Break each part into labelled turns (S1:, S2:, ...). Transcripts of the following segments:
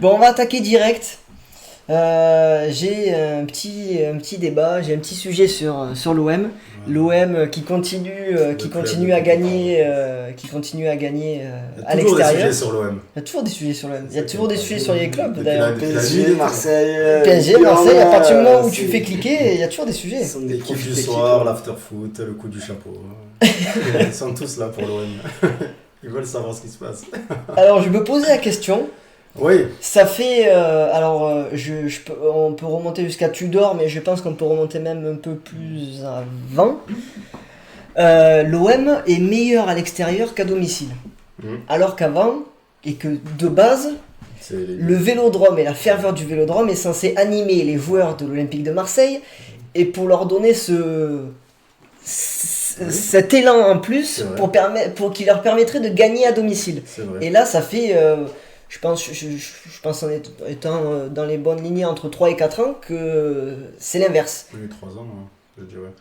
S1: Bon, on va attaquer direct. J'ai un petit débat, j'ai un petit sujet sur l'OM. L'OM qui continue à gagner, à l'extérieur.
S2: Il y a toujours des sujets sur l'OM.
S1: Il y a toujours des sujets sur l'OM. Il y a toujours des sujets sur les clubs
S2: Depuis
S1: d'ailleurs.
S3: PSG, Marseille,
S1: PSG, Marseille, à partir du moment où tu fais cliquer, il y a toujours des sujets.
S2: L'équipe du soir, l'after-foot, le coup du chapeau. Ils sont tous là pour l'OM. Ils veulent savoir ce qui se passe.
S1: Alors je me posais la question.
S2: Oui.
S1: Ça fait. On peut remonter jusqu'à Tudor, mais je pense qu'on peut remonter même un peu plus avant. L'OM est meilleur à l'extérieur qu'à domicile. Alors qu'avant, et que de base, le vélodrome et la ferveur du vélodrome est censé animer les joueurs de l'Olympique de Marseille et pour leur donner cet élan en plus pour qui leur permettrait de gagner à domicile. Et là, ça fait. Je pense en étant dans les bonnes lignées entre 3 et 4 ans que c'est l'inverse.
S2: Oui, 3 ans, je dirais.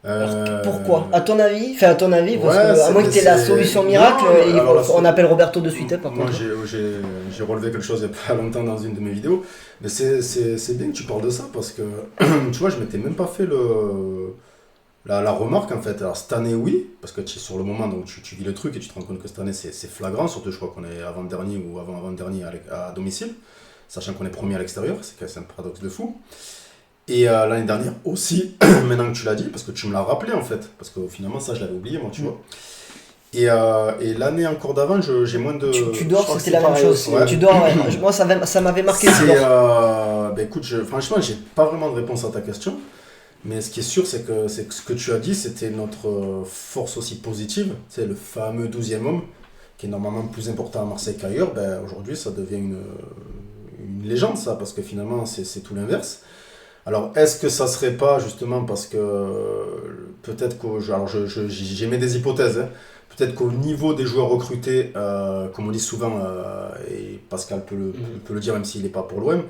S1: Alors, pourquoi à ton avis, parce que à moins que tu aies la solution miracle, on appelle Roberto de suite. Par
S2: moi,
S1: contre.
S2: j'ai relevé quelque chose il n'y a pas longtemps dans une de mes vidéos. Mais c'est bien que tu parles de ça parce que tu vois, je m'étais même pas fait la remarque en fait. Alors cette année, oui, parce que sur le moment, donc tu vis le truc et tu te rends compte que cette année c'est flagrant, surtout je crois qu'on est avant-dernier ou avant-avant-dernier à domicile, sachant qu'on est premier à l'extérieur, c'est un paradoxe de fou. Et l'année dernière aussi, maintenant que tu l'as dit, parce que tu me l'as rappelé en fait, parce que finalement ça je l'avais oublié moi, tu vois. Et l'année encore d'avant, j'ai moins de...
S1: Tu dors, c'était la même chose. Ouais. Tu dors, moi ça m'avait marqué.
S2: Écoute, franchement, j'ai pas vraiment de réponse à ta question. Mais ce qui est sûr, c'est que ce que tu as dit, c'était notre force aussi positive. C'est le fameux 12e homme, qui est normalement plus important à Marseille qu'ailleurs. Aujourd'hui, ça devient une légende, ça, parce que finalement, c'est tout l'inverse. Alors, est-ce que ça serait pas justement parce que peut-être j'émets des hypothèses, hein, peut-être qu'au niveau des joueurs recrutés, comme on dit souvent, et Pascal peut le dire même s'il n'est pas pour l'OM,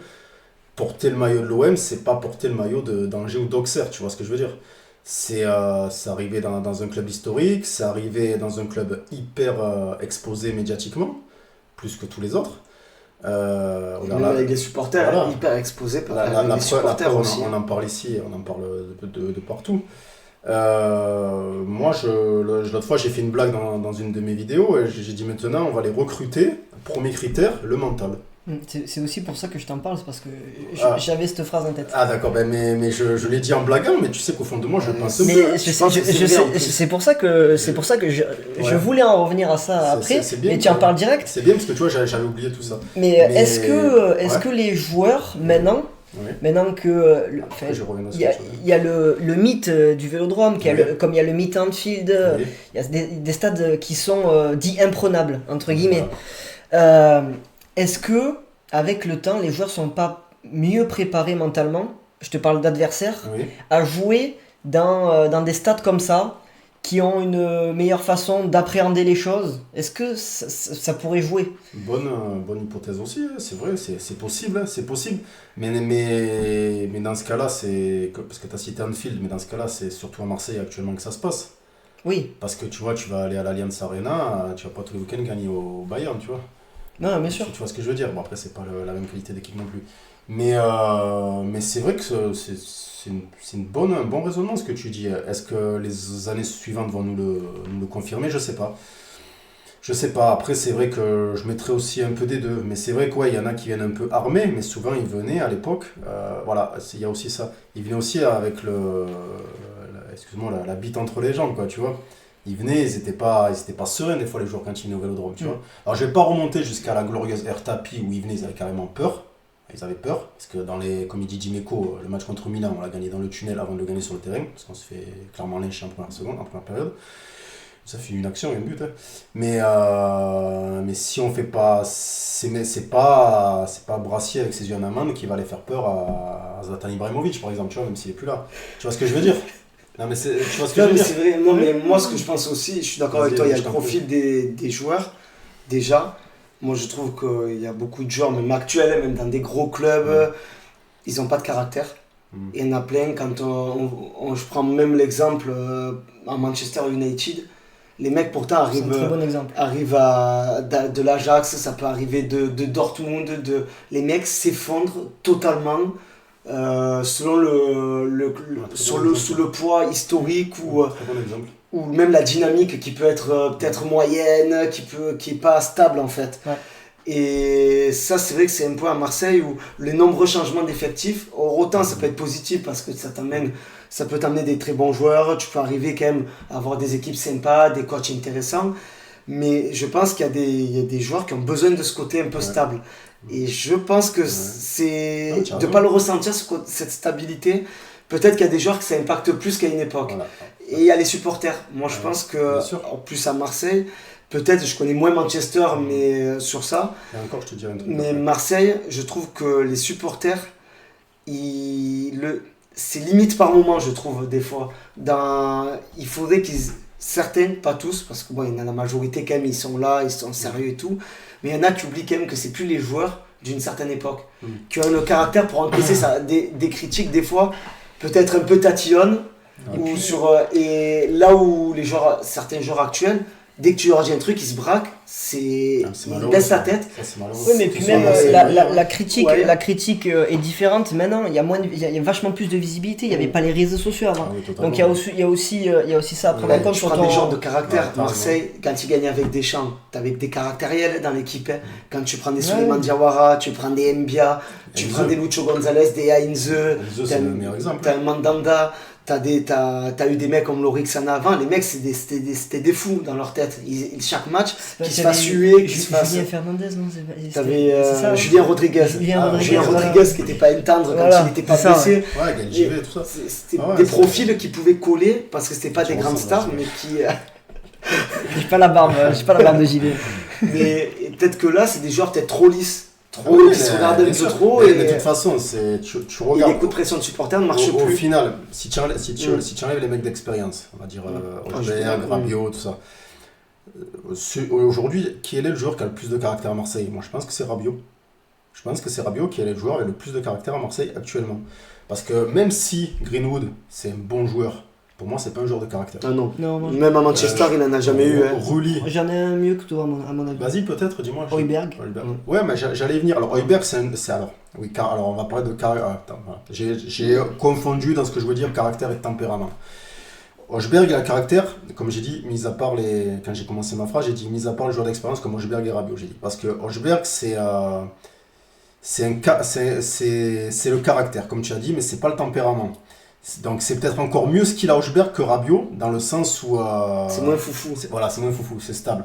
S2: porter le maillot de l'OM, c'est pas porter le maillot d'Angers ou d'Auxerre, tu vois ce que je veux dire. C'est arrivé dans un club historique, c'est arrivé dans un club hyper exposé médiatiquement, plus que tous les autres.
S3: Avec les supporters, hyper exposés par les supporters aussi.
S2: On en parle ici, on en parle de partout. Moi, l'autre fois, j'ai fait une blague dans une de mes vidéos, et j'ai dit maintenant, on va les recruter. Premier critère, le mental.
S1: C'est aussi pour ça que je t'en parle, c'est parce que j'avais cette phrase en tête.
S2: Ah d'accord, mais je l'ai dit en blaguant, mais tu sais qu'au fond de moi je pense
S1: c'est pour ça que je voulais en revenir à ça après, mais tu en parles direct.
S2: C'est bien parce que tu vois, j'avais oublié tout ça.
S1: Mais est-ce que les joueurs maintenant que il y a le mythe du vélodrome, comme il y a le mythe Anfield, il y a des stades qui sont dits imprenables entre guillemets. Est-ce que, avec le temps, les joueurs sont pas mieux préparés mentalement, je te parle d'adversaires, à jouer dans des stades comme ça, qui ont une meilleure façon d'appréhender les choses? Est-ce que ça pourrait jouer?
S2: Bonne hypothèse aussi, c'est vrai, c'est possible. Mais dans ce cas-là, parce que tu as cité Anfield, mais dans ce cas-là, c'est surtout à Marseille actuellement que ça se passe.
S1: Oui.
S2: Parce que tu vois, tu vas aller à l'Allianz Arena, tu vas pas tous les week-ends gagner au Bayern, tu vois.
S1: Non, bien sûr.
S2: Tu vois ce que je veux dire. Bon, après, c'est pas la même qualité d'équipe non plus. Mais c'est vrai que c'est un bon raisonnement ce que tu dis. Est-ce que les années suivantes vont nous le confirmer? Je sais pas. Après, c'est vrai que je mettrais aussi un peu des deux. Mais c'est vrai qu'il y en a qui viennent un peu armés, mais souvent ils venaient à l'époque. Il y a aussi ça. Ils venaient aussi avec la bite entre les jambes, quoi, tu vois. Ils venaient, ils étaient pas sereins des fois les joueurs quand ils venaient au Vélodrome, tu vois. Alors je vais pas remonter jusqu'à la glorieuse Air Tapi où ils venaient, ils avaient carrément peur. Ils avaient peur, parce que comme il dit Dimeco, le match contre Milan, on l'a gagné dans le tunnel avant de le gagner sur le terrain, parce qu'on se fait clairement lyncher en première période. Ça fait une action et un but. Hein. Mais si on fait pas... C'est pas Brassier avec ses yeux en amande qui va aller faire peur à Zlatan Ibrahimovic, par exemple, tu vois, même s'il est plus là. Tu vois ce que je veux dire? Non, mais tu vois ce que je veux dire?
S3: C'est vrai. Non, mais moi, ce que je pense aussi, je suis d'accord avec toi, il y a le profil des joueurs, déjà. Moi, je trouve qu'il y a beaucoup de joueurs, même actuels, même dans des gros clubs, ils n'ont pas de caractère. Et il y en a plein, quand je prends même l'exemple à Manchester United, Les mecs pourtant arrivent,
S1: c'est un très bon exemple.
S3: Arrivent de l'Ajax, ça peut arriver de Dortmund, les mecs s'effondrent totalement selon sous le poids historique ou même la dynamique qui peut être peut-être moyenne, qui est pas stable en fait.
S1: Ouais.
S3: Et ça, c'est vrai que c'est un point à Marseille où les nombreux changements d'effectifs, autant ça peut être positif parce que ça peut t'amener des très bons joueurs, tu peux arriver quand même à avoir des équipes sympas, des coachs intéressants, mais je pense qu'il y a des joueurs qui ont besoin de ce côté un peu stable. Et je pense que c'est de ne pas le ressentir, cette stabilité. Peut-être qu'il y a des joueurs que ça impacte plus qu'à une époque. Voilà. Et il y a les supporters. Moi, je pense que, en plus à Marseille, peut-être, je connais moins Manchester, mais sur ça.
S2: Et encore, je te dirais un truc.
S3: Mais Marseille, je trouve que les supporters, c'est limite par moment, je trouve, des fois. Il faudrait certains, pas tous, parce que bon, il y en a la majorité quand même, ils sont là, ils sont sérieux et tout. Mais il y en a qui oublient quand même que c'est plus les joueurs d'une certaine époque. Qui ont le caractère pour encaisser des critiques, des fois, peut-être un peu tatillonnes. Et là où certains joueurs actuels, dès que tu leur dis un truc, ils se braquent, ils baissent la tête.
S1: Oui, mais puis même la critique est différente maintenant. Il y a vachement plus de visibilité. Il n'y avait pas les réseaux sociaux avant. Donc il y a aussi ça à prendre en compte.
S3: Tu prends des gens de caractère. Marseille, quand ils gagnaient avec Deschamps, tu avais des caractériels dans l'équipe. Quand tu prends des Souleymane Diawara, tu prends des Mbia, tu prends des Lucho Gonzalez, des Heinze, tu as un Mandanda. T'as eu des mecs comme Lorixana avant, les mecs c'était des fous dans leur tête. Chaque match, qui se fassent huer, qui se fassent.
S1: Julien Fernandez, non?
S3: T'avais Julien Rodriguez. Julien Rodriguez qui n'était pas un tendre quand il n'était pas blessé.
S2: Ouais, Galgivet, tout ça.
S3: C'était des profils qui pouvaient coller parce que c'était pas des grandes stars, mais qui.
S1: J'ai pas la barbe de JV.
S3: Mais peut-être que là, c'est des joueurs peut-être trop lisses. Qui se regardent un peu trop.
S2: Mais de toute façon, tu regardes.
S3: Les coups de pression de supporters ne marchent plus.
S2: Au final, si tu enlèves les mecs d'expérience, on va dire Osberg, Rabiot, tout ça. Aujourd'hui, quel est le joueur qui a le plus de caractère à Marseille? Moi, je pense que c'est Rabiot. Je pense que c'est Rabiot qui est le joueur avec le plus de caractère à Marseille actuellement. Parce que même si Greenwood, c'est un bon joueur, pour moi, c'est pas un joueur de caractère.
S3: Ah non. Même à Manchester, il n'en a jamais eu.
S2: Rulli.
S1: J'en ai un mieux que toi, à mon avis.
S2: Vas-y, peut-être, dis-moi.
S1: Højbjerg.
S2: Ouais, mais j'allais venir. Alors, Højbjerg, alors, on va parler de caractère. Voilà. J'ai confondu dans ce que je veux dire caractère et tempérament. Højbjerg, il a le caractère, comme j'ai dit, mis à part quand j'ai commencé ma phrase, j'ai dit mis à part le joueur d'expérience comme Højbjerg et Rabiot. J'ai dit. Parce que Højbjerg, c'est le caractère, comme tu as dit, mais c'est pas le tempérament. Donc c'est peut-être encore mieux ce qu'il a Højbjerg que Rabiot, dans le sens où...
S3: c'est moins foufou.
S2: C'est moins foufou, c'est stable.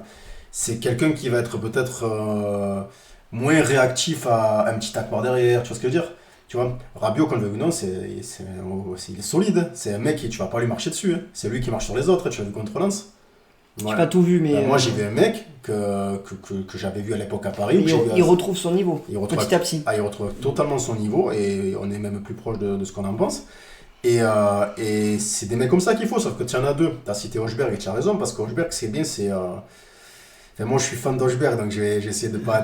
S2: C'est quelqu'un qui va être peut-être moins réactif à un petit tac par derrière, tu vois ce que je veux dire? Tu vois, Rabiot, qu'on le veuille ou non, il est solide. C'est un mec qui tu vas pas lui marcher dessus. Hein. C'est lui qui marche sur les autres, tu as vu contre Lens.
S1: J'ai pas tout vu, mais...
S2: moi j'ai vu un mec que j'avais vu à l'époque à Paris.
S1: Il retrouve son niveau, petit à petit.
S2: Il retrouve totalement son niveau, et on est même plus proche de ce qu'on en pense. Et c'est des mecs comme ça qu'il faut, sauf que tu en as deux. Tu as cité Højbjerg et tu as raison, parce qu'Højbjerg, c'est bien, Enfin, moi je suis fan d'Højbjerg, donc j'essaie de pas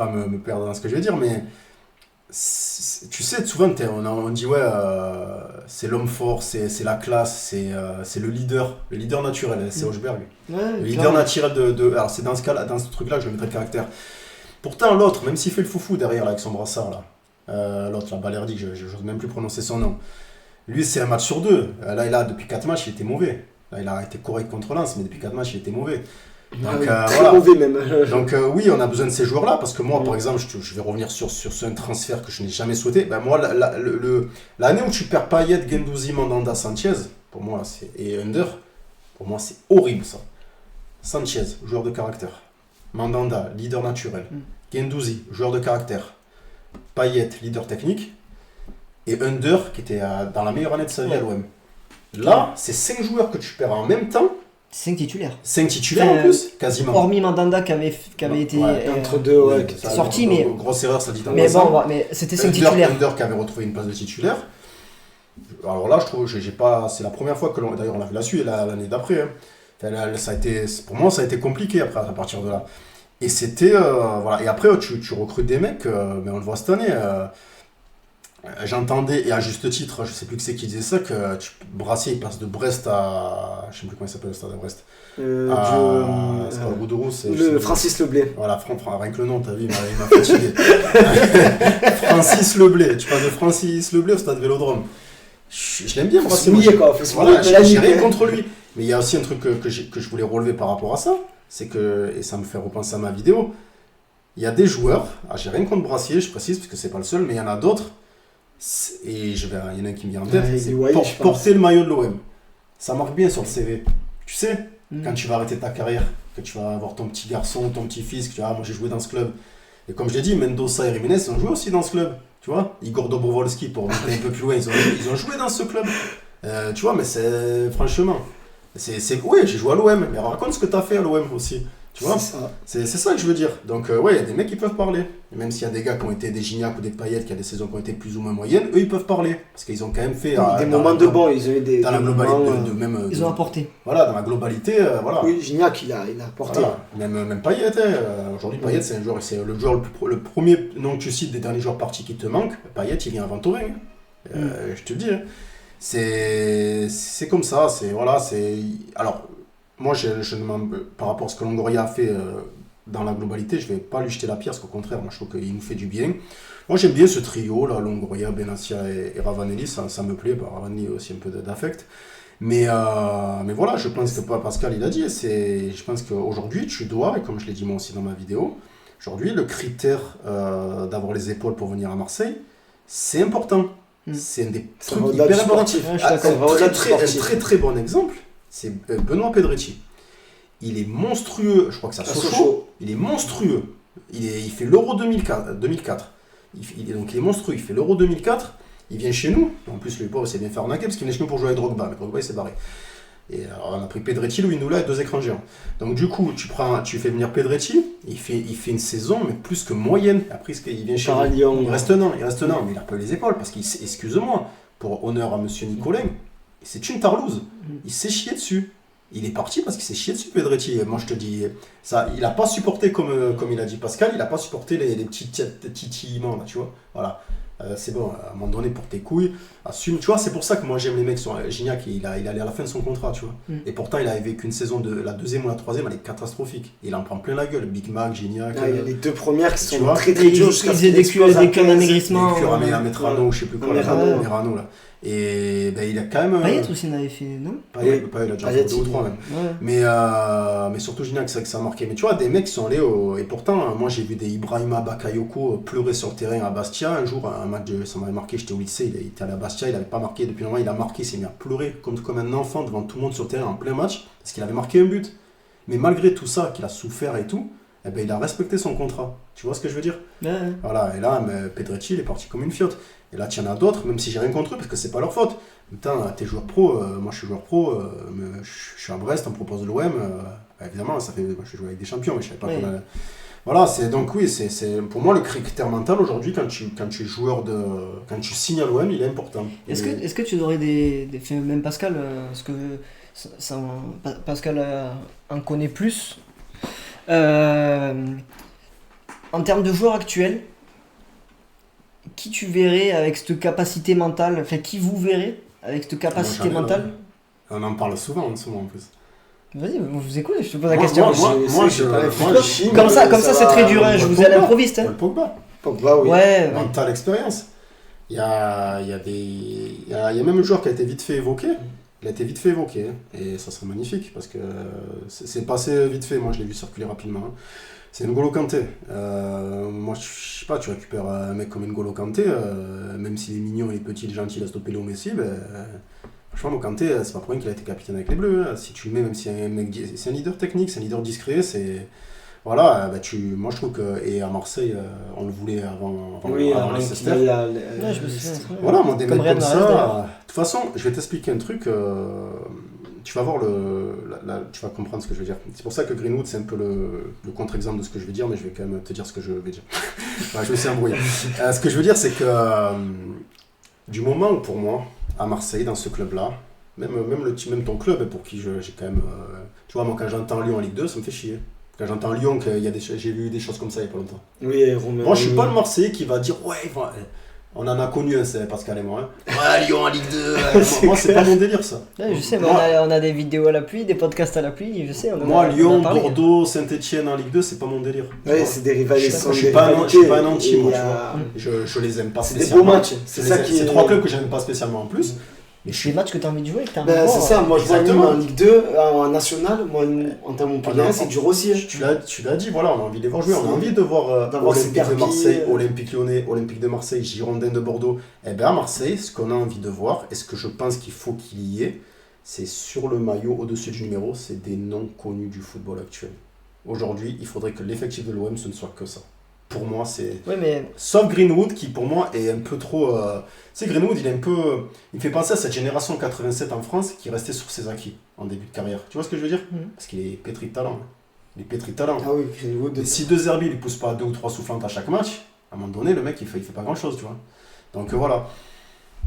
S2: me perdre dans ce que je vais dire, mais tu sais, souvent on dit ouais, c'est l'homme fort, c'est la classe, c'est le leader naturel, c'est Højbjerg.
S1: Ouais,
S2: le leader naturel alors c'est dans ce truc-là que je mettrais le caractère. Pourtant l'autre, même s'il fait le foufou derrière là, avec son brassard là, l'autre, la Balerdi, je n'ose même plus prononcer son nom. Lui, c'est un match sur deux. Là, depuis 4 matchs, il était mauvais. Là, il a été correct contre Lens, mais depuis 4 matchs, il était mauvais. Donc,
S3: très mauvais même.
S2: Donc oui, on a besoin de ces joueurs-là, parce que moi, par exemple, je vais revenir sur ce transfert que je n'ai jamais souhaité. Ben, moi, l'année où tu perds Payet, Guendouzi, Mandanda, Sanchez, pour moi, et Under, pour moi, c'est horrible ça. Sanchez, joueur de caractère. Mandanda, leader naturel. Guendouzi, joueur de caractère. Payet, leader technique. Et Under, qui était dans la meilleure année de sa vie à l'OM. Là, c'est 5 joueurs que tu perds en même temps.
S1: 5 titulaires.
S2: 5 titulaires en plus, quasiment.
S1: Hormis Mandanda qui avait été
S3: entre deux,
S1: sorti, mais...
S2: Grosse erreur, ça dit en
S1: mais bon, mais c'était 5 titulaires.
S2: Under qui avait retrouvé une place de titulaire. Alors là, je trouve, c'est la première fois que d'ailleurs on l'a su l'année d'après. Hein. Enfin, pour moi, ça a été compliqué après, à partir de là. Et c'était... voilà. Et après, tu recrutes des mecs, mais on le voit cette année... j'entendais, et à juste titre, je sais plus que c'est qui disait ça, que Brassier il passe de Brest à. Je sais plus comment il s'appelle le stade à Brest. C'est pas le Boudou, c'est.
S3: Le Francis Leblay.
S2: Voilà, rien que le nom, t'as vu, il m'a fatigué. Francis Leblay, tu passes de Francis Leblay au stade Vélodrome. Je l'aime bien, Brassier. Voilà, j'ai rien contre lui. Mais il y a aussi un truc que je voulais relever par rapport à ça, c'est que, et ça me fait repenser à ma vidéo, il y a des joueurs, j'ai rien contre Brassier, je précise, parce que c'est pas le seul, mais il y en a d'autres, et il y en a un qui me vient en tête, c'est porter le maillot de l'OM. Ça marque bien sur le CV. Tu sais, quand tu vas arrêter ta carrière, que tu vas avoir ton petit garçon, ton petit fils, que tu vas moi j'ai joué dans ce club. Et comme je l'ai dit, Mendoza et Jiménez ont joué aussi dans ce club. Tu vois, Igor Dobrovolski, pour monter un peu plus loin, ils ont joué dans ce club. Tu vois, mais c'est franchement, oui, j'ai joué à l'OM, mais raconte ce que tu as fait à l'OM aussi. Tu vois, c'est ça que je veux dire. Donc, ouais, il y a des mecs qui peuvent parler. Et même s'il y a des gars qui ont été des Gignac ou des Payet, qui a des saisons qui ont été plus ou moins moyennes, eux ils peuvent parler. Parce qu'ils ont quand même fait.
S3: Des moments de banc, ils ont eu des.
S2: Dans la globalité,
S1: ils ont apporté.
S2: Voilà, dans la globalité, voilà.
S3: Oui, Gignac, il a apporté.
S2: Voilà. Même Payet, aujourd'hui, Payet, c'est un joueur, c'est le joueur, le premier nom que tu cites des derniers joueurs partis qui te manquent. Payet, il vient avant Thauvin. Je te le dis. C'est comme ça, alors moi par rapport à ce que Longoria a fait dans la globalité, je vais pas lui jeter la pierre, parce qu'au contraire, moi je trouve qu'il nous fait du bien. Moi j'aime bien ce trio là, Longoria, Benassia et Ravanelli, ça me plaît. Ravanelli aussi un peu d'affect, mais voilà, je pense que Pascal il a dit, je pense qu'aujourd'hui tu dois, et comme je l'ai dit moi aussi dans ma vidéo, aujourd'hui le critère d'avoir les épaules pour venir à Marseille, c'est important. C'est un des trucs hyper importants. Un très bon exemple, c'est Benoît Pedretti. Il est monstrueux, je crois que c'est à Sochaux. Il est monstrueux. Il fait l'Euro 2004. Donc il est monstrueux, il fait l'Euro 2004. Il vient chez nous. En plus, le pauvre s'est bien fait arnaquer parce qu'il venait chez nous pour jouer avec Drogba. Mais Drogba il s'est barré. Et alors, on a pris Pedretti, Louis Noula et 2 écrans géants. Donc du coup, tu fais venir Pedretti, il fait une saison, mais plus que moyenne. Après, il vient chez Lyon. Il reste un an, mais il a pas les épaules, parce qu'il, excuse-moi, pour honneur à monsieur Nicolin, c'est une tarlouse. Il s'est chié dessus. Il est parti parce qu'il s'est chié dessus, Pedretti. Moi, je te dis, ça, il n'a pas supporté, comme il a dit Pascal, il n'a pas supporté les petits titillements, là, tu vois. Voilà. C'est bon, à un moment donné, pour tes couilles, assume. Tu vois, c'est pour ça que moi j'aime les mecs sur Gignac, il allait à la fin de son contrat, tu vois. Et pourtant, il avait vécu une saison la deuxième ou la troisième, elle est catastrophique. Il en prend plein la gueule, Big Mac, Gignac.
S3: Il y a les 2 premières qui sont très très dures.
S1: Ils faisaient des cures d'amaigrissement.
S2: À Metrano, je sais plus quoi, Merano là. Et ben, il a quand même.
S1: Payet aussi en avait fait, non?
S2: Payet, il a déjà fait 2 ou 3 même. Ouais. Mais surtout Gignac, c'est vrai que ça a marqué. Mais tu vois, des mecs qui sont allés Et pourtant, moi j'ai vu des Ibrahima Bakayoko pleurer sur le terrain à Bastia. Un jour, un match, ça m'avait marqué, j'étais au lycée, il était allé à Bastia, il n'avait pas marqué depuis un moment, il a marqué, il s'est mis à pleurer comme un enfant devant tout le monde sur le terrain en plein match, parce qu'il avait marqué un but. Mais malgré tout ça, qu'il a souffert et tout, eh ben, il a respecté son contrat. Tu vois ce que je veux dire? Voilà, et là, Pedretti, il est parti comme une fiotte. Et là, tu en as d'autres, même si j'ai rien contre eux, parce que c'est pas leur faute. Putain, t'es joueur pro, moi je suis joueur pro, je suis à Brest, on me propose l'OM. Évidemment, ça fait, moi, je joue avec des champions, mais je savais pas qu'on a... Voilà, donc oui, c'est pour moi le critère mental aujourd'hui, quand tu es joueur quand tu signes à l'OM, il est important.
S1: Est-ce que tu aurais même Pascal, parce que Pascal en connaît plus, en termes de joueurs actuels, qui tu verrais avec cette capacité mentale, enfin qui vous verrez avec cette capacité mentale?
S2: On en parle souvent en ce moment en plus.
S1: Vas-y, je vous écoute, je te pose la question.
S2: Comme
S1: ça c'est très dur, hein, je vous ai à l'improviste.
S2: Pogba, oui. Ouais. Mental expérience. Il y a même un joueur qui a été vite fait évoqué. Il a été vite fait évoqué, et ça serait magnifique, parce que c'est passé vite fait, moi je l'ai vu circuler rapidement. C'est N'Golo Kanté. Moi, je sais pas, tu récupères un mec comme N'Golo Kanté, même s'il est mignon, il est petit, il est gentil, il a stoppé Léo Messi, franchement, Kanté, c'est pas pour rien qu'il a été capitaine avec les Bleus. Hein. Si tu le mets, même si un mec, c'est un leader technique, c'est un leader discret, c'est... Voilà, moi je trouve que... Et à Marseille, on le voulait avant Leicester. Voilà, moi des mecs comme ça... De toute façon, je vais t'expliquer un truc... Tu vas voir tu vas comprendre ce que je veux dire. C'est pour ça que Greenwood, c'est un peu le contre-exemple de ce que je vais dire, mais je vais quand même te dire ce que je vais dire. Je me suis embrouillé. Ce que je veux dire, c'est que du moment où, pour moi, à Marseille, dans ce club-là, même ton club, pour qui j'ai quand même... tu vois, moi, quand j'entends Lyon en Ligue 2, ça me fait chier. Quand j'entends Lyon, j'ai vu des choses comme ça il n'y a pas longtemps.
S3: Oui, Romain.
S2: Moi, je suis pas le Marseillais qui va dire, ouais, On en a connu un, c'est Pascal et moi. Hein. Ouais, Lyon en Ligue 2. Moi, c'est pas mon délire, ça.
S1: Ouais, je sais, mais on a des vidéos à l'appui, des podcasts à l'appui, je sais.
S2: Moi, Lyon, Bordeaux, Saint-Etienne en Ligue 2, c'est pas mon délire.
S3: Ouais, c'est des rivalités.
S2: Je suis pas un anti, moi, tu vois. Je les aime pas spécialement.
S3: C'est des beaux matchs.
S2: C'est 3 clubs que j'aime pas spécialement en plus.
S1: Mais c'est les matchs que tu as envie de jouer, que tu as
S3: envie de voir. C'est ça, moi je vois Nîmes en Ligue 2, en National, moi en termes Montpellier, c'est dur aussi.
S2: Tu l'as dit, voilà, on a envie de les voir jouer, on a envie de voir Olympique de Marseille, Olympique Lyonnais, Olympique de Marseille, Girondins de Bordeaux. Eh bien à Marseille, ce qu'on a envie de voir, et ce que je pense qu'il faut qu'il y ait, c'est sur le maillot, au-dessus du numéro, c'est des noms connus du football actuel. Aujourd'hui, il faudrait que l'effectif de l'OM, ce ne soit que ça. Pour moi, c'est...
S1: Ouais, mais...
S2: Sauf Greenwood, qui pour moi est un peu trop... Tu sais, Greenwood, il me fait penser à cette génération 87 en France qui restait sur ses acquis en début de carrière. Tu vois ce que je veux dire? Parce qu'il est pétri de talent. Il est pétri de talent.
S3: Ah oui, Greenwood...
S2: Et si De Zerbi lui pousse pas 2 ou 3 soufflantes à chaque match, à un moment donné, le mec, il fait pas grand-chose, tu vois. Donc voilà.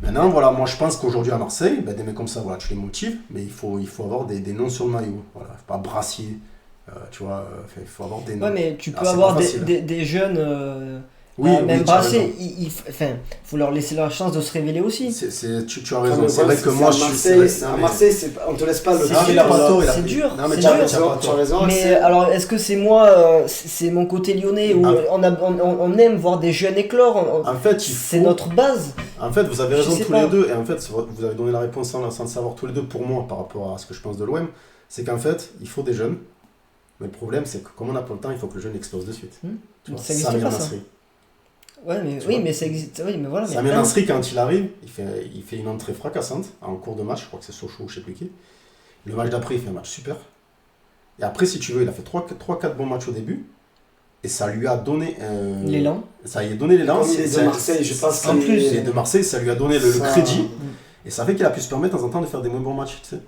S2: Maintenant, voilà, moi je pense qu'aujourd'hui à Marseille, des mecs comme ça, voilà, tu les motives, mais il faut avoir des noms sur le maillot. Voilà, pas Brassier. Tu vois, il faut avoir des noms.
S1: Ouais, mais tu peux avoir des jeunes. Même Brassé, il faut leur laisser la chance de se révéler aussi.
S2: Tu as raison, c'est vrai que moi je suis.
S3: À Marseille, on te laisse pas le.
S1: C'est dur.
S3: Tu as raison.
S1: Mais alors, est-ce que c'est moi, c'est mon côté lyonnais où on aime voir des jeunes éclore?
S2: En fait,
S1: c'est notre base.
S2: En fait, vous avez raison tous les deux, et en fait, vous avez donné la réponse sans le savoir tous les deux pour moi par rapport à ce que je pense de l'OM. C'est qu'en fait, il faut des jeunes. Mais le problème, c'est que comme on n'a pas le temps, il faut que le jeune explose de suite.
S1: Ça existe pas, ça. Ouais, mais oui, mais ça existe. Oui, mais voilà.
S2: Samir Nasri, quand il arrive, il fait une entrée fracassante en cours de match. Je crois que c'est Sochaux ou je sais plus qui. Le match d'après, il fait un match super. Et après, si tu veux, il a fait 3-4 bons matchs au début. Et ça lui a donné
S1: l'élan.
S2: Ça lui a donné l'élan.
S3: Comme il est de Marseille, je pense.
S2: En plus, il est de Marseille, ça lui a donné le crédit. Et ça fait qu'il a pu se permettre de temps en temps de faire des moins bons matchs. Tu sais.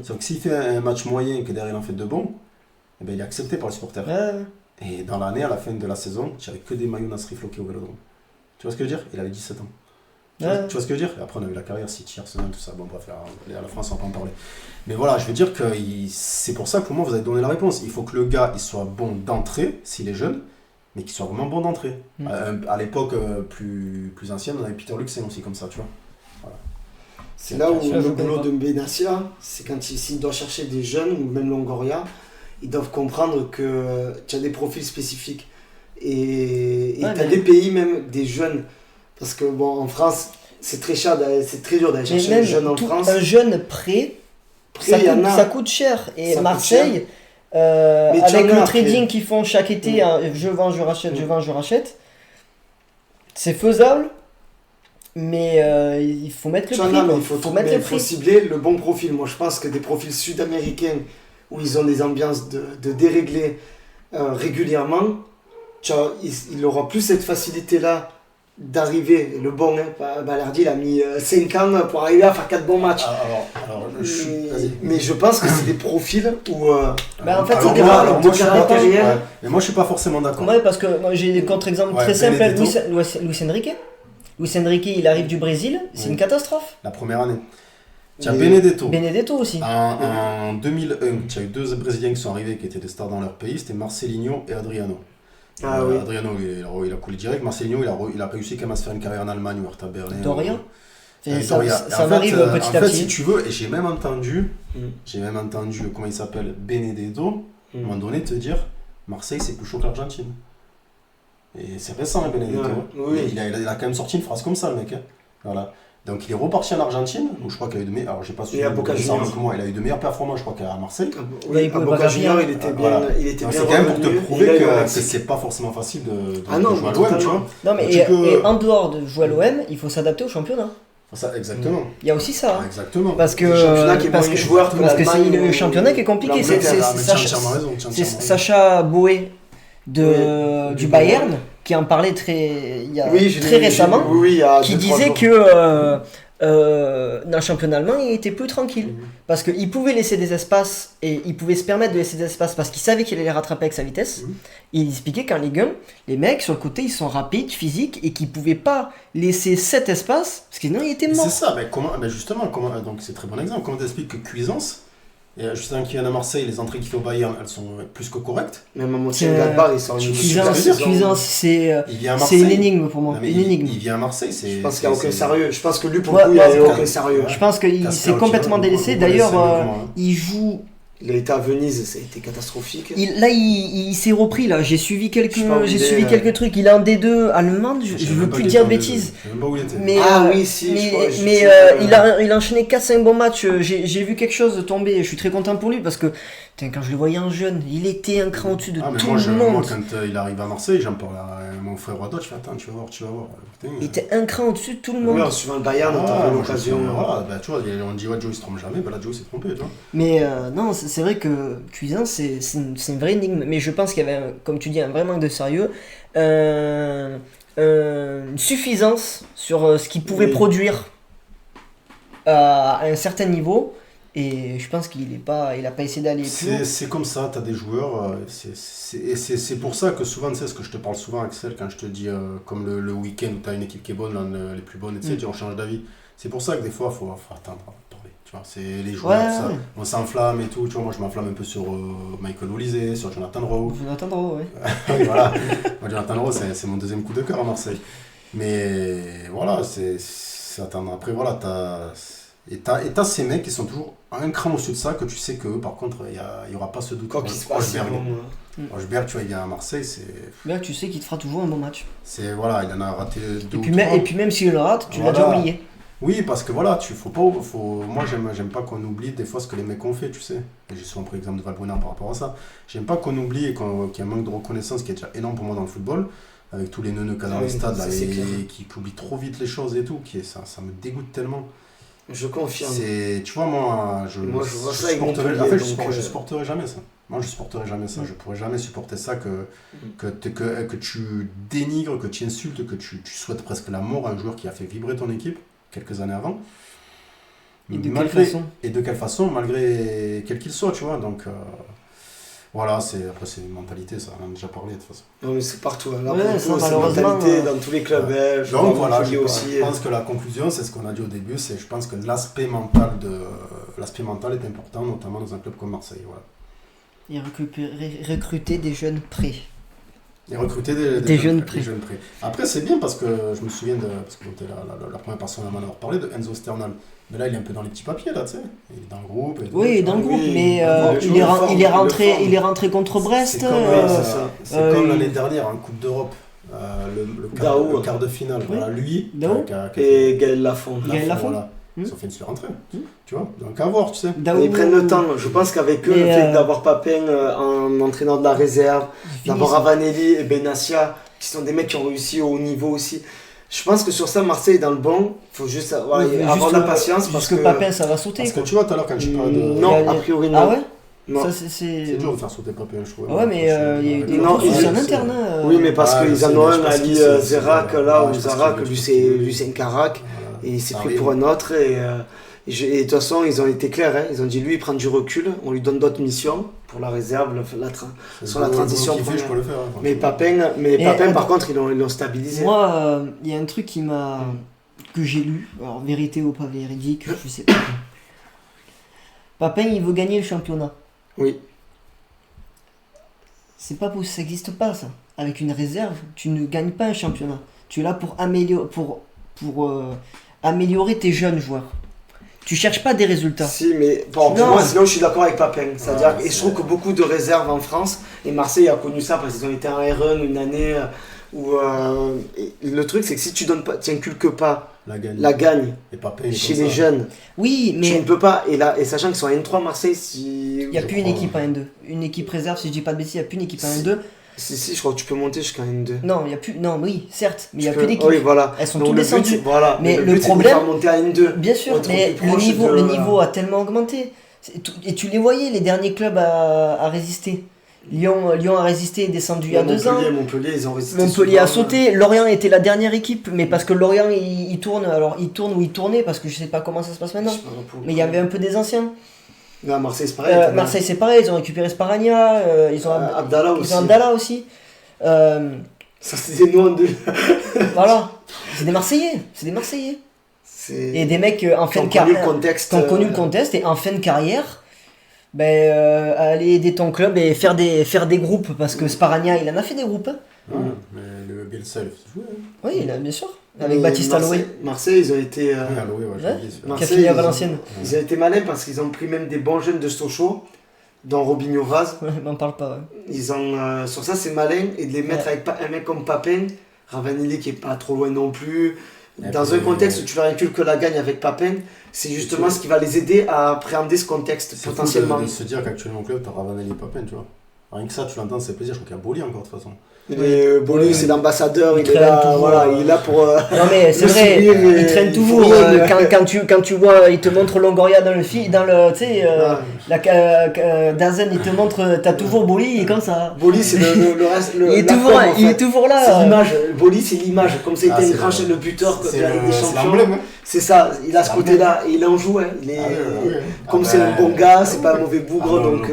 S2: Donc s'il fait un match moyen et que derrière il en fait de bons, eh ben, il est accepté par les supporters. Et dans l'année, à la fin de la saison, tu n'avais que des maillots Nasri floqués au Vélodrome. Tu vois ce que je veux dire? Il avait 17 ans. Tu vois ce que je veux dire? Et après, on a eu la carrière City, Arsenal, tout ça. Bon, bref, à la France, on va pas en parler. Mais voilà, je veux dire que c'est pour ça que pour moi, vous avez donné la réponse. Il faut que le gars il soit bon d'entrée, s'il est jeune, mais qu'il soit vraiment bon d'entrée. À l'époque plus ancienne, on avait Peter Luxem aussi comme ça, tu vois. Voilà.
S3: C'est là où le boulot de Benassia, c'est quand s'il doit chercher des jeunes, ou même Longoria, ils doivent comprendre que tu as des profils spécifiques. Et tu as des pays, même des jeunes. Parce que bon, en France, c'est très cher, c'est très dur d'aller chercher des jeunes en France.
S1: Un jeune prêt, ça coûte cher. Et Marseille, avec le trading qu'ils font chaque été, je vends, je rachète, je vends, je rachète, c'est faisable. Mais il faut mettre le prix.
S3: Il faut cibler le bon profil. Moi, je pense que des profils sud-américains où ils ont des ambiances de dérégler régulièrement, il aura plus cette facilité-là d'arriver. Le bon, Balerdi, il a mis 5 ans pour arriver à faire 4 bons matchs. Mais je pense que c'est des profils où...
S1: en fait, c'est des caractères.
S2: Mais moi, je suis pas forcément d'accord.
S1: Ouais, parce que moi, j'ai des contre-exemples très simples. Luis Enrique. Luis Enrique, il arrive du Brésil, c'est une catastrophe.
S2: La première année. Tu as Benedetto.
S1: Benedetto aussi.
S2: En 2001, tu as eu 2 Brésiliens qui sont arrivés qui étaient des stars dans leur pays, c'était Marcelinho et Adriano. Adriano, il a coulé direct. Marcelinho, il a réussi quand même à se faire une carrière en Allemagne ou Hertha Berlin.
S1: Doria. Ça m'arrive petit à petit.
S2: Si tu veux, et j'ai même entendu, comment il s'appelle, Benedetto, à un moment donné, te dire Marseille, c'est plus chaud que l'Argentine. Et c'est récent, Benedetto. Il a quand même sorti une phrase comme ça, le mec. Voilà. Donc il est reparti en Argentine, où je crois qu'il a eu de meilleures. Alors j'ai pas su.
S3: Il a
S2: eu de meilleures performances, je crois, qu'à Marseille.
S3: Oui, à Boca Juniors, il était bien. C'est
S2: quand même pour te prouver que c'est pas forcément facile de jouer à l'OM, tu vois.
S1: Non, mais et en dehors de jouer à l'OM, il faut s'adapter au championnat.
S2: Ça, exactement.
S1: Il y a aussi ça.
S2: Exactement.
S1: Parce que c'est le championnat qui est compliqué. C'est Sacha Boé du Bayern qui en parlait très récemment, qui disait que dans le championnat allemand, il était plus tranquille. Parce qu'il pouvait laisser des espaces, et il pouvait se permettre de laisser des espaces parce qu'il savait qu'il allait les rattraper avec sa vitesse. Et il expliquait qu'en Ligue 1, les mecs sur le côté, ils sont rapides, physiques, et qu'ils ne pouvaient pas laisser cet espace, parce que sinon, il était mort.
S2: C'est ça, mais justement, donc c'est un très bon exemple. Comment t'expliques que Cuisance, Et juste un qui vient à Marseille, les entrées qu'il fait au Bayern, elles sont plus que correctes.
S3: Même à Mönchengladbach, il sort une
S1: Cuisance, c'est une énigme pour moi. Une énigme.
S2: Il vient à Marseille,
S3: je pense qu'il n'y a aucun sérieux. Je pense que lui, pour le coup, il n'y a aucun sérieux.
S1: Je pense qu'il s'est complètement délaissé. D'ailleurs, il joue.
S3: Il a été à Venise, ça a été catastrophique.
S1: Il s'est repris là. J'ai suivi quelques trucs. Il est en D2 allemande. Je veux plus dire de bêtises.
S2: Je sais même pas où il était.
S1: Mais,
S3: oui, si.
S1: Mais il a enchaîné 4-5 bons matchs. J'ai vu quelque chose tomber. Je suis très content pour lui parce que quand je le voyais en jeune, il était un cran au-dessus de tout le monde.
S2: Moi, quand il arrive à Marseille, j'en parle à mon frère Rodot. Je fais attends, tu vas voir. Putain,
S1: il était un cran au-dessus de tout le monde.
S3: Oui, suivant le Bayern, on a l'occasion.
S2: Tu vois, on dit Joe il se trompe jamais. Là, Joe s'est trompé. Tu vois.
S1: Mais non, c'est vrai que Cuisance, c'est une vraie énigme. Mais je pense qu'il y avait, comme tu dis, un vrai manque de sérieux. Une suffisance sur ce qu'il pouvait produire à un certain niveau. Et je pense qu'il a pas essayé d'aller plus haut.
S2: C'est comme ça, tu as des joueurs. C'est pour ça que souvent, tu sais, ce que je te parle souvent, Axel, quand je te dis, comme le week-end où tu as une équipe qui est bonne, les plus bonnes, tu sais, on change d'avis. C'est pour ça que des fois, il faut attendre. Tu vois, c'est les joueurs, ça, on s'enflamme et tout. Tu vois, moi, je m'enflamme un peu sur Michael Olise, sur Jonathan Rowe.
S1: Jonathan Rowe, oui.
S2: Oui, voilà. Moi, Jonathan Rowe, c'est mon deuxième coup de cœur à Marseille. Mais voilà, c'est attendre. Après, voilà, t'as ces mecs qui sont toujours un cran au-dessus de ça, que tu sais que par contre, il n'y aura pas ce doute.
S3: Quoi qu'il se passe,
S2: Rocheberg, tu vois, il vient à Marseille, c'est...
S1: Là, tu sais qu'il te fera toujours un bon match.
S2: Voilà, il en a raté 2 ou 3.
S1: Et puis même s'il le rate, tu l'as déjà oublié.
S2: Oui, parce que voilà, moi j'aime pas qu'on oublie des fois ce que les mecs ont fait, tu sais. Et j'ai souvent pris l'exemple de Valbuena par rapport à ça. J'aime pas qu'on oublie et qu'il y ait un manque de reconnaissance qui est déjà énorme pour moi dans le football, avec tous les neuneux qu'il y a dans les stades là, et qui oublient trop vite les choses et tout, ça me dégoûte tellement.
S3: Je confirme.
S2: Tu vois, moi, je supporterai jamais ça. Moi, je supporterai jamais ça. Je pourrais jamais supporter ça, que tu dénigres, que tu insultes, que tu souhaites presque la mort à un joueur qui a fait vibrer ton équipe quelques années avant.
S1: Et de quelle façon,
S2: malgré quel qu'il soit, tu vois. Donc, voilà, après, c'est une mentalité, ça, on en a déjà parlé de toute façon.
S3: Non, mais c'est partout. Là,
S1: c'est une
S3: mentalité dans tous les clubs belges.
S2: Donc, voilà, je pense que la conclusion, c'est ce qu'on a dit au début, je pense que l'aspect mental est important, notamment dans un club comme Marseille. Voilà.
S1: Et recruter des jeunes prêts.
S2: Et recruter des jeunes prêts. Après, c'est bien parce que je me souviens parce que tu es la première personne à m'en avoir parlé, de Enzo Sternal. Mais là, il est un peu dans les petits papiers, là, tu sais. Il est dans le groupe.
S1: Oui, dans le groupe, mais il est rentré contre Brest.
S2: C'est comme l'année dernière en Coupe d'Europe. Le quart de finale. Voilà, lui.
S3: Et Gaël Lafont.
S2: Voilà. Ils ont fait une super entrée. Tu vois, donc à voir, tu sais.
S3: Ils prennent le temps. Je pense qu'avec eux, le fait d'avoir Papin en entraîneur de la réserve, d'avoir Avanelli et Benassia, qui sont des mecs qui ont réussi au haut niveau aussi. Je pense que sur ça, Marseille est dans le bon. Il faut juste avoir de la patience. Parce que
S1: Papin, ça va sauter.
S2: Parce que tu vois, tout à l'heure, quand tu parlais de.
S3: Non, a priori, non.
S1: Ah ouais?
S2: Non. C'est dur de faire sauter Papin, je trouve.
S1: Ouais, mais il y a eu des propositions internes.
S3: Oui, mais parce qu'ils en ont un, Ali Zerak, là, ou Zarak, lui c'est un Carac. Et il s'est pris pour un autre. Et de toute façon, ils ont été clairs. Ils ont dit, lui, il prend du recul. On lui donne d'autres missions pour la réserve, sur la transition.
S2: Je peux le faire.
S3: Mais Papin, par contre, ils l'ont stabilisé.
S1: Moi, il y a un truc que j'ai lu. Alors, vérité ou pas véridique, je sais pas. Papin, il veut gagner le championnat.
S3: Oui.
S1: C'est pas possible, ça n'existe pas, ça. Avec une réserve, tu ne gagnes pas un championnat. Tu es là pour améliorer tes jeunes joueurs. Tu cherches pas des résultats.
S3: Si, mais moi, sinon je suis d'accord avec Papin. C'est-à-dire, et je trouve que beaucoup de réserves en France, et Marseille a connu ça parce qu'ils ont été en R1 une année où le truc c'est que si tu n'inculques pas la gagne chez les jeunes,
S1: oui, mais
S3: tu ne peux pas. Et sachant qu'ils sont en N3 Marseille, il
S1: n'y a plus une équipe en N2. Une équipe réserve, si je dis pas de bêtises, il n'y a plus une équipe en N2.
S3: Si, je crois que tu peux monter jusqu'à N2.
S1: Non, il y a plus. Non, oui, certes, mais il n'y a plus d'équipe.
S3: Oui, voilà.
S1: Elles sont toutes descendues.
S3: Voilà.
S1: Mais le problème,
S3: c'est de faire monter à N2.
S1: Bien sûr, mais le niveau a tellement augmenté. Et tu les voyais, les derniers clubs à résister. Lyon a résisté et est descendu il y a 2 ans.
S3: Montpellier, ils ont résisté.
S1: Montpellier a sauté. Lorient était la dernière équipe, mais parce que Lorient il tourne. Alors il tourne ou il tournait parce que je sais pas comment ça se passe maintenant. Mais il y avait un peu des anciens.
S3: À Marseille c'est pareil.
S1: Marseille c'est pareil. Ils ont récupéré Sparagna. Ils ont Abdallah aussi.
S3: Ça c'est des noms de.
S1: Voilà. C'est des Marseillais. Et des mecs en fin de carrière.
S3: Qui ont connu le contexte
S1: et en fin de carrière. aller aider ton club et faire des groupes, parce que Sparagna, il en a fait des groupes. Hein.
S2: Mais le Bielsa, il fait jouer.
S1: Oui, bien sûr. Avec Baptiste Aloé.
S3: Marseille, ils ont été.
S1: Qui a fini à Valenciennes.
S3: Ils ont été malins parce qu'ils ont pris même des bons jeunes de Sochaux, dont Robinho Vaz.
S1: Ouais, m'en parle pas.
S3: Ils ont, sur ça, c'est malin. Et de les mettre avec un mec comme Papin, Ravanelli qui est pas trop loin non plus. Dans un contexte où tu leur inculques la gagne avec Papin, c'est justement ce qui va les aider à appréhender ce contexte potentiellement.
S2: C'est de se dire qu'actuellement au club, tu as Ravanelli et Papin, tu vois. Rien que ça, tu l'entends, c'est plaisir. Je crois qu'il y a Boli encore de toute façon.
S3: Boli, c'est l'ambassadeur, il est là, voilà, il est là pour.
S1: Non mais c'est vrai, il traîne toujours. Quand tu vois, il te montre Longoria dans le tu sais, Dazen, il te montre, t'as toujours Boli et comme ça.
S3: Boli, c'est le reste.
S1: Il est toujours là.
S3: C'est l'image. Boli, c'est l'image. Comme ça, il était tranché le buteur de la Ligue des Champions. C'est ça. Il a ce côté-là et il en joue. Il est comme c'est un bon gars, c'est pas un mauvais bougre, donc.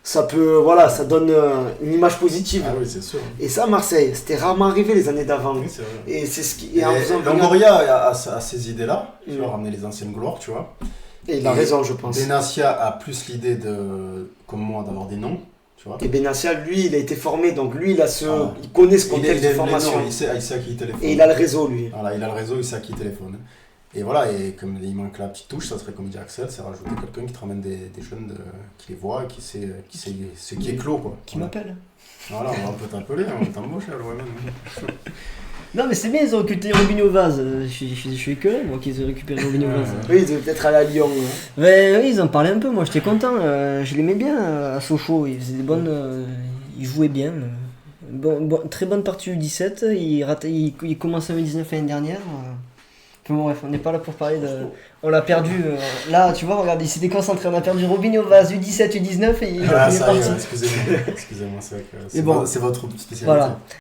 S3: Ça peut, ça donne une image positive.
S2: Ah oui, c'est sûr.
S3: Et ça, Marseille, c'était rarement arrivé les années d'avant.
S2: Oui, c'est vrai.
S3: Et c'est ce qui.
S2: Longoria a ces idées-là, tu vois, ramener les anciennes gloires, tu vois.
S3: Et il a raison, je pense.
S2: Benassia a plus l'idée comme moi, d'avoir des noms, tu vois.
S3: Et Benassia, lui, il a été formé, donc lui, il connaît ce contexte de formation.
S2: Il sait à qui il téléphone.
S3: Et il a le réseau, lui.
S2: Voilà, il a le réseau, il sait à qui il téléphone. Et voilà, et comme il manque la petite touche, ça serait comme dit Axel, c'est rajouter quelqu'un qui te ramène des jeunes qui les voit, qui sait ce qui est clos, quoi.
S1: Qui m'appelle.
S2: Voilà, on peut t'appeler, on t'embauche à l'OM.
S1: Non mais c'est bien, ils ont recruté Robinho Vaz, je suis écœuré moi qu'ils aient récupéré Robinho Vaz.
S3: Oui, ils devaient peut-être aller à Lyon.
S1: Mais oui, ils en parlaient un peu, moi j'étais content, je l'aimais bien à Sochaux, il faisait des bonnes, il jouait bien. Très bonne partie U17, il commence en U19 l'année dernière. Bon, bref, on n'est pas là pour parler de. On l'a perdu. Là, tu vois, regarde, il s'est déconcentré. On a perdu Robinho Vaz, U17, U19 et il est parti.
S2: Excusez-moi, c'est vrai que c'est votre spécialité.
S1: Voilà.